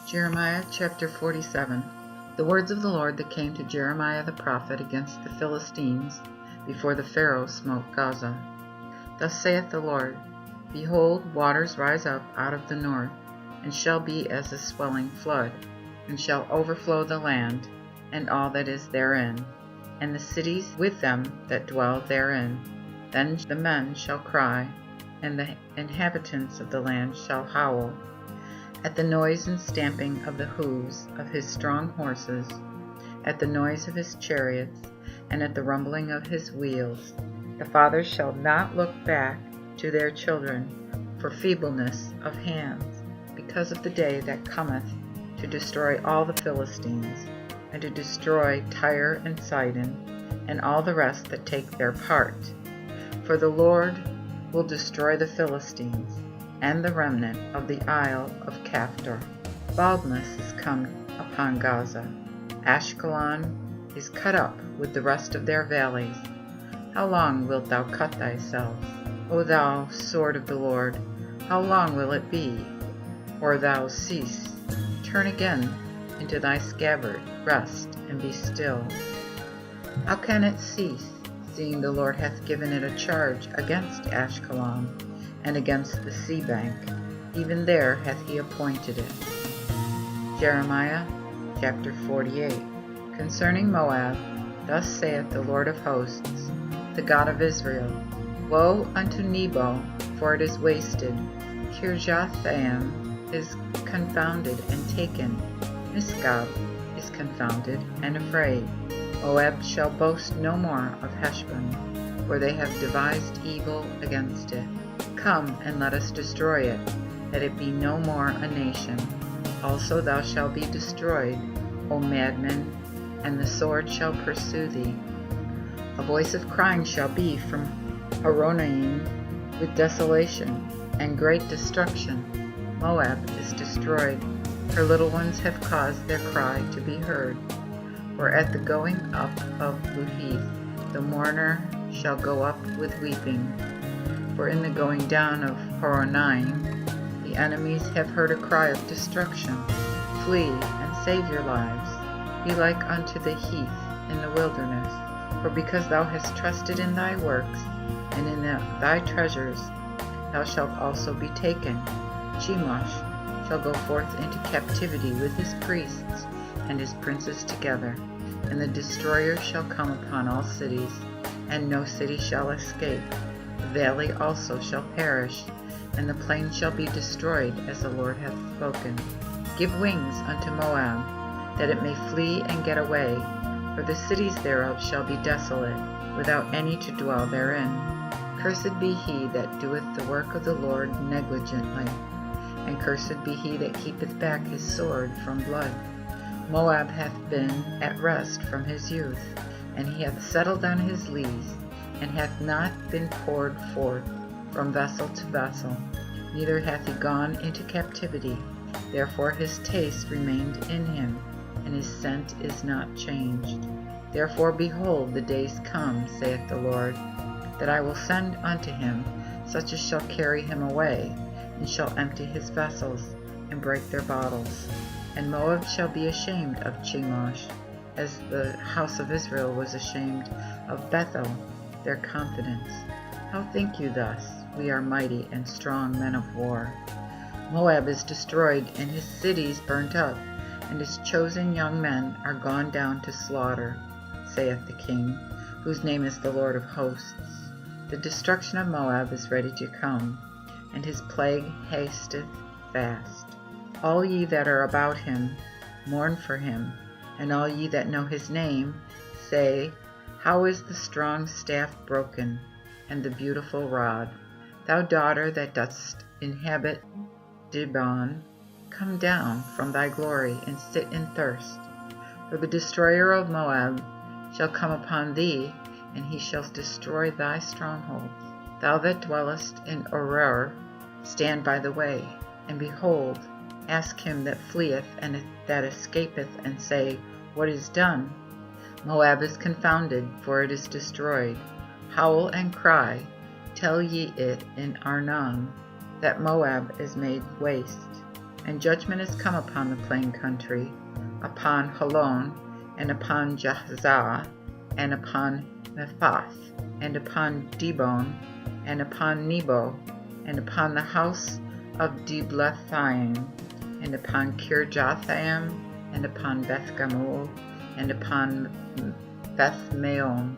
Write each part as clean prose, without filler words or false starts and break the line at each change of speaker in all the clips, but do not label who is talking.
Jeremiah chapter 47. The words of the Lord that came to Jeremiah the prophet against the Philistines before the Pharaoh smote Gaza. Thus saith the Lord, Behold, waters rise up out of the north, and shall be as a swelling flood, and shall overflow the land, and all that is therein, and the cities with them that dwell therein. Then the men shall cry, and the inhabitants of the land shall howl, at the noise and stamping of the hoofs of his strong horses, at the noise of his chariots, and at the rumbling of his wheels. The fathers shall not look back to their children for feebleness of hands, because of the day that cometh to destroy all the Philistines, and to destroy Tyre and Sidon, and all the rest that take their part. For the Lord will destroy the Philistines, and the remnant of the isle of Caphtor. Baldness is come upon Gaza. Ashkelon is cut up with the rest of their valleys. How long wilt thou cut thyself, O thou sword of the Lord? How long will it be, or thou cease? Turn again into thy scabbard, rest, and be still. How can it cease, seeing the Lord hath given it a charge against Ashkelon, and against the sea bank? Even there hath he appointed it. Jeremiah chapter 48. Concerning Moab, thus saith the Lord of hosts, the God of Israel, Woe unto Nebo, for it is wasted. Kirjathaim is confounded and taken. Misgab is confounded and afraid. Moab shall boast no more of Heshbon, for they have devised evil against it. Come, and let us destroy it, that it be no more a nation. Also thou shalt be destroyed, O madman, and the sword shall pursue thee. A voice of crying shall be from Horonaim with desolation and great destruction. Moab is destroyed. Her little ones have caused their cry to be heard. For at the going up of Luhith the mourner shall go up with weeping. For in the going down of Horonaim the enemies have heard a cry of destruction. Flee and save your lives. Be like unto the heath in the wilderness. For because thou hast trusted in thy works, and in thy treasures, thou shalt also be taken. Chemosh shall go forth into captivity with his priests and his princes together, and the destroyer shall come upon all cities, and no city shall escape. The valley also shall perish, and the plain shall be destroyed, as the Lord hath spoken. Give wings unto Moab, that it may flee and get away, for the cities thereof shall be desolate, without any to dwell therein. Cursed be he that doeth the work of the Lord negligently, and cursed be he that keepeth back his sword from blood. Moab hath been at rest from his youth, and he hath settled on his lees, and hath not been poured forth from vessel to vessel, neither hath he gone into captivity. Therefore his taste remained in him, and his scent is not changed. Therefore, behold, the days come, saith the Lord, that I will send unto him such as shall carry him away, and shall empty his vessels, and break their bottles. And Moab shall be ashamed of Chemosh, as the house of Israel was ashamed of Bethel, their confidence. How think you thus? We are mighty and strong men of war. Moab is destroyed, and his cities burnt up, and his chosen young men are gone down to slaughter, saith the King, whose name is the Lord of hosts. The destruction of Moab is ready to come, and his plague hasteth fast. All ye that are about him, mourn for him, and all ye that know his name, say, How is the strong staff broken, and the beautiful rod? Thou daughter that dost inhabit Dibon, come down from thy glory, and sit in thirst. For the destroyer of Moab shall come upon thee, and he shall destroy thy strongholds. Thou that dwellest in Aroer, stand by the way, and behold, ask him that fleeth and that escapeth, and say, What is done? Moab is confounded, for it is destroyed. Howl and cry, tell ye it in Arnon, that Moab is made waste, And judgment is come upon the plain country, upon Holon, and upon Jahzah, and upon Mephath, and upon Dibon, and upon Nebo, and upon the house of Diblathaim, and upon Kirjathaim, and upon Beth-Gamul, and upon Beth-Maon,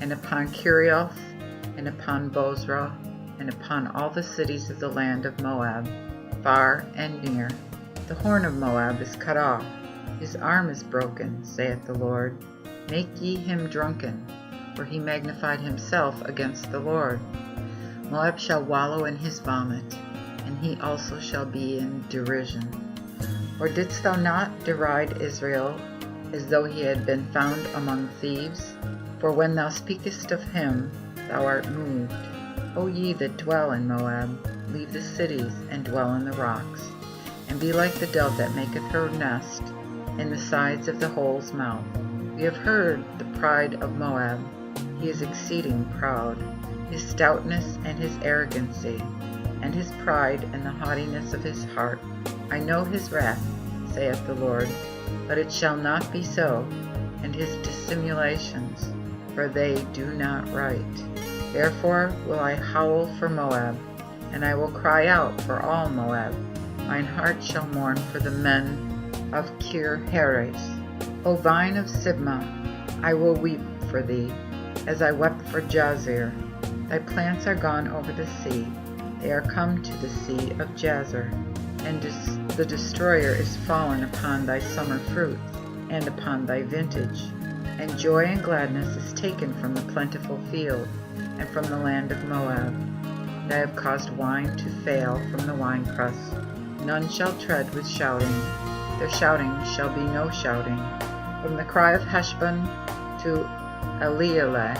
and upon Kirioth, and upon Bozrah, and upon all the cities of the land of Moab, far and near. The horn of Moab is cut off, his arm is broken, saith the Lord. Make ye him drunken, for he magnified himself against the Lord. Moab shall wallow in his vomit, and he also shall be in derision. Or didst thou not deride Israel, as though he had been found among thieves? For when thou speakest of him, thou art moved. O ye that dwell in Moab, leave the cities, and dwell in the rocks, and be like the dove that maketh her nest in the sides of the hole's mouth. We have heard the pride of Moab. He is exceeding proud, his stoutness and his arrogancy, and his pride and the haughtiness of his heart. I know his wrath, saith the Lord, but it shall not be so, and his dissimulations, for they do not right. Therefore will I howl for Moab, and I will cry out for all Moab. Mine heart shall mourn for the men of Kir-Heres. O vine of Sibmah, I will weep for thee, as I wept for Jazer. Thy plants are gone over the sea, they are come to the sea of Jazer, and the destroyer is fallen upon thy summer fruits, and upon thy vintage. And joy and gladness is taken from the plentiful field, and from the land of Moab. And I have caused wine to fail from the winepress. None shall tread with shouting, their shouting shall be no shouting. From the cry of Heshbon to Elealeh,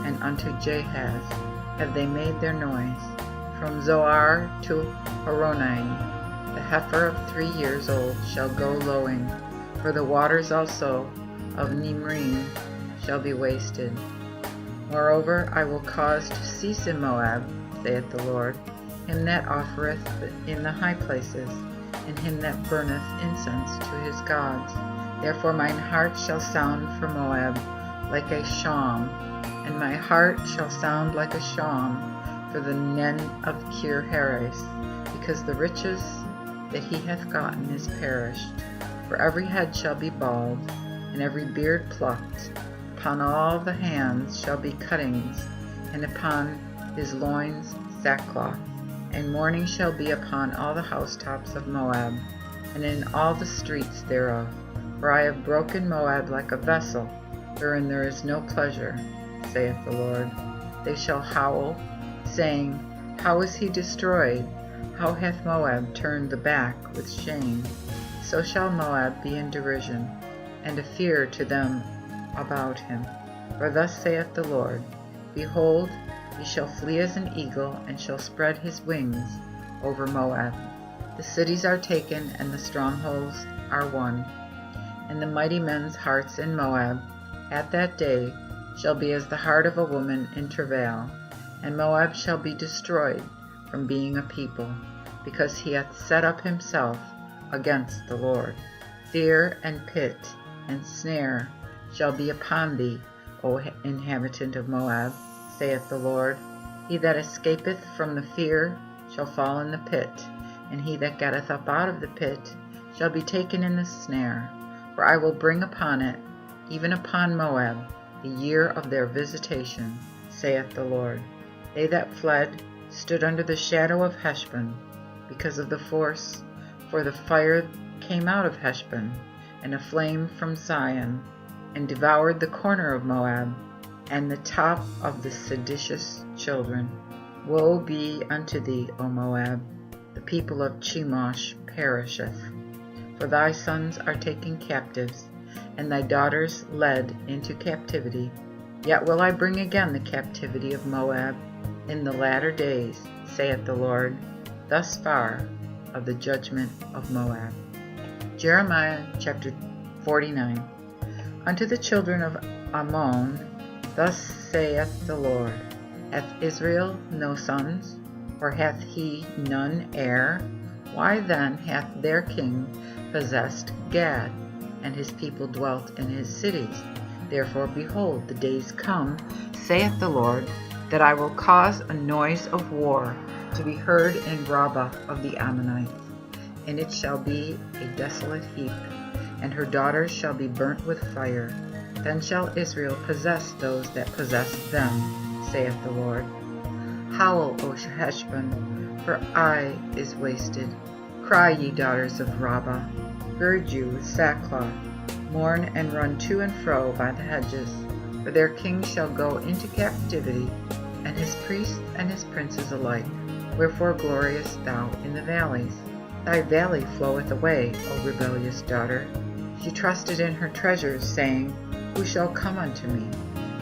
and unto Jahaz have they made their noise. From Zoar to Horonaim, the heifer of 3 years old shall go lowing, for the waters also of Nimrim shall be wasted. Moreover, I will cause to cease in Moab, saith the Lord, him that offereth in the high places, and him that burneth incense to his gods. Therefore mine heart shall sound for Moab like a shawm, and my heart shall sound like a shawm for the nen of Kir-Heres, because the riches that he hath gotten is perished. For every head shall be bald, and every beard plucked. Upon all the hands shall be cuttings, and upon his loins sackcloth. And mourning shall be upon all the housetops of Moab, and in all the streets thereof. For I have broken Moab like a vessel, wherein there is no pleasure, saith the Lord. They shall howl, saying, How is he destroyed? How hath Moab turned the back with shame? So shall Moab be in derision, and a fear to them about him. For thus saith the Lord, Behold, he shall flee as an eagle, and shall spread his wings over Moab. The cities are taken, and the strongholds are won. And the mighty men's hearts in Moab at that day shall be as the heart of a woman in travail. And Moab shall be destroyed from being a people, because he hath set up himself against the Lord. Fear and pit and snare shall be upon thee, O inhabitant of Moab, saith the Lord. He that escapeth from the fear shall fall in the pit, and he that getteth up out of the pit shall be taken in the snare. For I will bring upon it, even upon Moab, the year of their visitation, saith the Lord. They that fled stood under the shadow of Heshbon, because of the force, for the fire came out of Heshbon, and a flame from Sion, and devoured the corner of Moab, and the top of the seditious children. Woe be unto thee, O Moab! The people of Chemosh perisheth. For thy sons are taken captives, and thy daughters led into captivity. Yet will I bring again the captivity of Moab in the latter days, saith the Lord. Thus far of the judgment of Moab. Jeremiah chapter 49. Unto the children of Ammon, thus saith the Lord, Hath Israel no sons? Or hath he none heir? Why then hath their king possessed Gad, and his people dwelt in his cities? Therefore, behold, the days come, saith the Lord, that I will cause a noise of war to be heard in Rabbah of the Ammonites, and it shall be a desolate heap, and her daughters shall be burnt with fire. Then shall Israel possess those that possess them, saith the Lord. Howl, O Heshbon, for Ai is wasted. Cry, ye daughters of Rabbah. Gird you with sackcloth. Mourn and run to and fro by the hedges. For their king shall go into captivity, and his priests and his princes alike. Wherefore gloriest thou in the valleys? Thy valley floweth away, O rebellious daughter. She trusted in her treasures, saying, Who shall come unto me?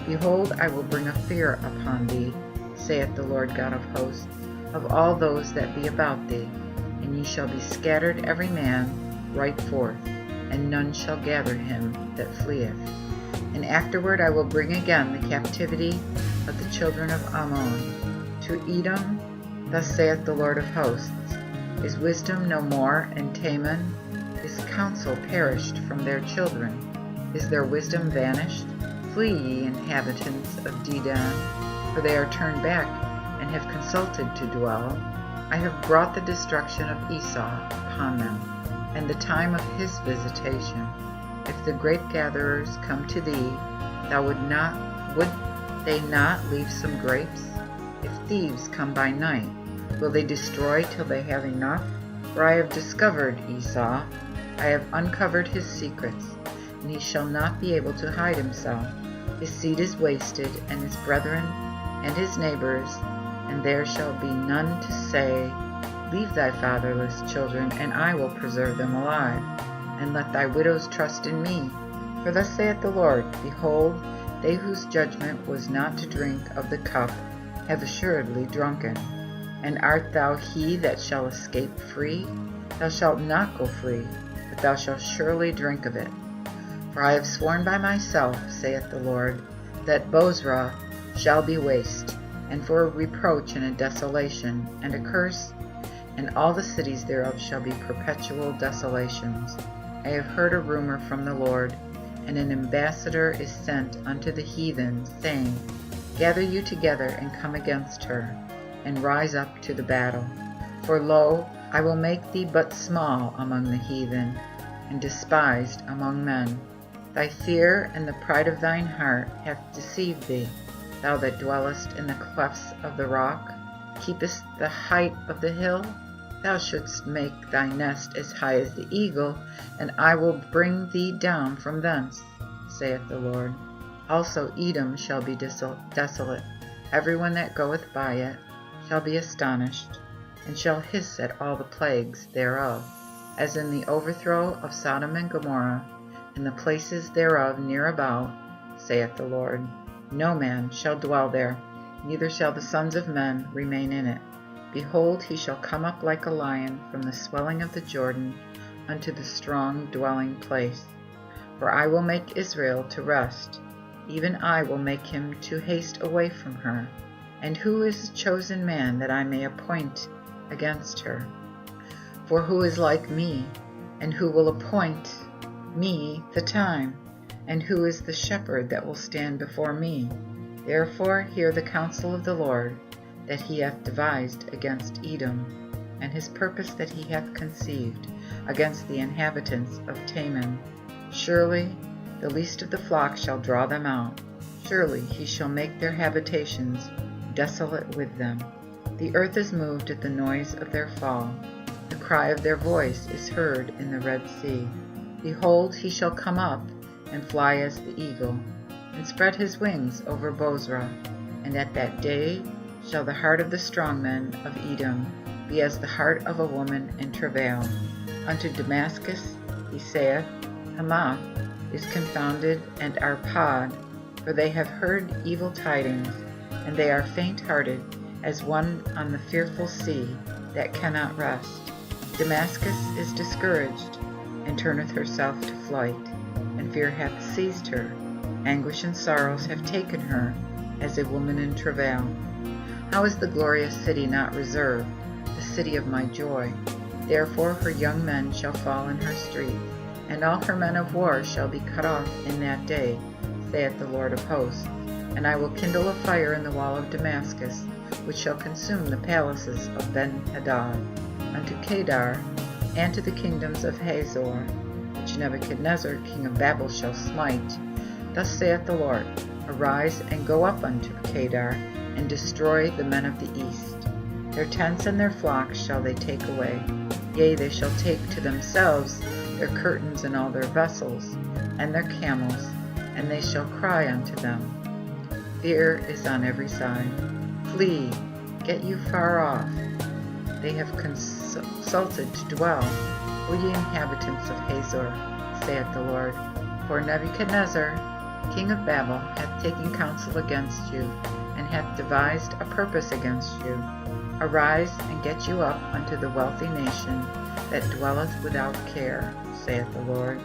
Behold, I will bring a fear upon thee, saith the Lord God of hosts, of all those that be about thee. And ye shall be scattered every man right forth, and none shall gather him that fleeth. And afterward I will bring again the captivity of the children of Ammon to Edom. Thus saith the Lord of hosts, Is wisdom no more in Teman? Is counsel perished from their children? Is their wisdom vanished? Flee, ye inhabitants of Dedan, for they are turned back, and have consulted to dwell. I have brought the destruction of Esau upon them, and the time of his visitation. If the grape gatherers come to thee, would they not leave some grapes? If thieves come by night, will they destroy till they have enough? For I have discovered Esau, I have uncovered his secrets, and he shall not be able to hide himself. His seed is wasted, and his brethren, and his neighbors, and there shall be none to say, Leave thy fatherless children, and I will preserve them alive, and let thy widows trust in me. For thus saith the Lord, Behold, they whose judgment was not to drink of the cup have assuredly drunken. And art thou he that shall escape free? Thou shalt not go free, but thou shalt surely drink of it. For I have sworn by myself, saith the Lord, that Bozrah shall be waste, and for a reproach and a desolation, and a curse, and all the cities thereof shall be perpetual desolations. I have heard a rumor from the Lord, and an ambassador is sent unto the heathen, saying, Gather you together and come against her, and rise up to the battle. For lo, I will make thee but small among the heathen, and despised among men. Thy fear and the pride of thine heart hath deceived thee, thou that dwellest in the clefts of the rock, keepest the height of the hill. Thou shouldst make thy nest as high as the eagle, and I will bring thee down from thence, saith the Lord. Also Edom shall be desolate, every one that goeth by it shall be astonished, and shall hiss at all the plagues thereof, as in the overthrow of Sodom and Gomorrah, and the places thereof near about, saith the Lord. No man shall dwell there, neither shall the sons of men remain in it. Behold, he shall come up like a lion from the swelling of the Jordan unto the strong dwelling place. For I will make Israel to rest, even I will make him to haste away from her. And who is the chosen man that I may appoint against her? For who is like me, and who will appoint me the time? And who is the shepherd that will stand before me? Therefore hear the counsel of the Lord, that he hath devised against Edom, and his purpose that he hath conceived against the inhabitants of Teman. Surely the least of the flock shall draw them out. Surely he shall make their habitations desolate with them. The earth is moved at the noise of their fall. The cry of their voice is heard in the Red Sea. Behold, he shall come up and fly as the eagle, and spread his wings over Bozrah. And at that day shall the heart of the strong men of Edom be as the heart of a woman in travail. Unto Damascus he saith, Hamath is confounded, and Arpad, for they have heard evil tidings, and they are faint-hearted, as one on the fearful sea that cannot rest. Damascus is discouraged, and turneth herself to flight, and fear hath seized her. Anguish and sorrows have taken her, as a woman in travail. How is the glorious city not reserved, the city of my joy? Therefore her young men shall fall in her streets, and all her men of war shall be cut off in that day, saith the Lord of hosts. And I will kindle a fire in the wall of Damascus, which shall consume the palaces of Benhadad, unto Kedar, and to the kingdoms of Hazor, which Nebuchadnezzar king of Babel shall smite. Thus saith the Lord, Arise and go up unto Kedar, and destroy the men of the east. Their tents and their flocks shall they take away. Yea, they shall take to themselves their curtains and all their vessels, and their camels, and they shall cry unto them. Fear is on every side. Flee, get you far off. They have consulted to dwell, O ye inhabitants of Hazor, saith the Lord. For Nebuchadnezzar, king of Babel, hath taken counsel against you, and hath devised a purpose against you. Arise and get you up unto the wealthy nation that dwelleth without care, saith the Lord,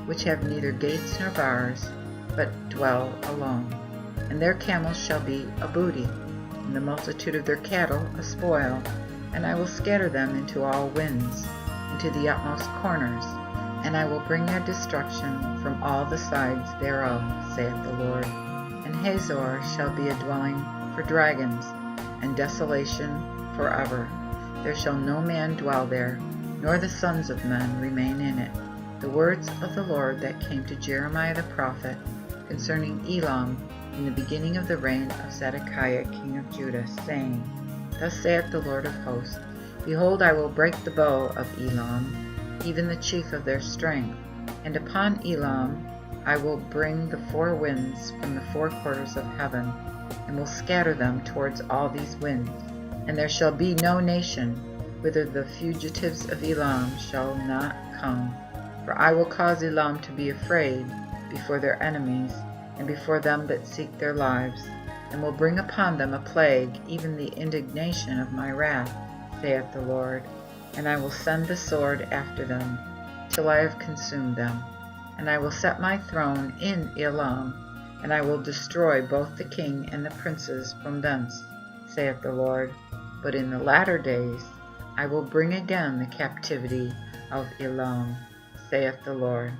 which have neither gates nor bars, but dwell alone. And their camels shall be a booty, and the multitude of their cattle a spoil, and I will scatter them into all winds, into the utmost corners, and I will bring their destruction from all the sides thereof, saith the Lord. And Hazor shall be a dwelling for dragons, and desolation forever. There shall no man dwell there, nor the sons of men remain in it. The words of the Lord that came to Jeremiah the prophet concerning Elam in the beginning of the reign of Zedekiah king of Judah, saying, Thus saith the Lord of hosts, Behold, I will break the bow of Elam, even the chief of their strength, and upon Elam I will bring the four winds from the four quarters of heaven, and will scatter them towards all these winds. And there shall be no nation whither the fugitives of Elam shall not come. For I will cause Elam to be afraid before their enemies, and before them that seek their lives, and will bring upon them a plague, even the indignation of my wrath, saith the Lord. And I will send the sword after them, till I have consumed them. And I will set my throne in Elam, and I will destroy both the king and the princes from thence, saith the Lord. But in the latter days I will bring again the captivity of Elam, saith the Lord.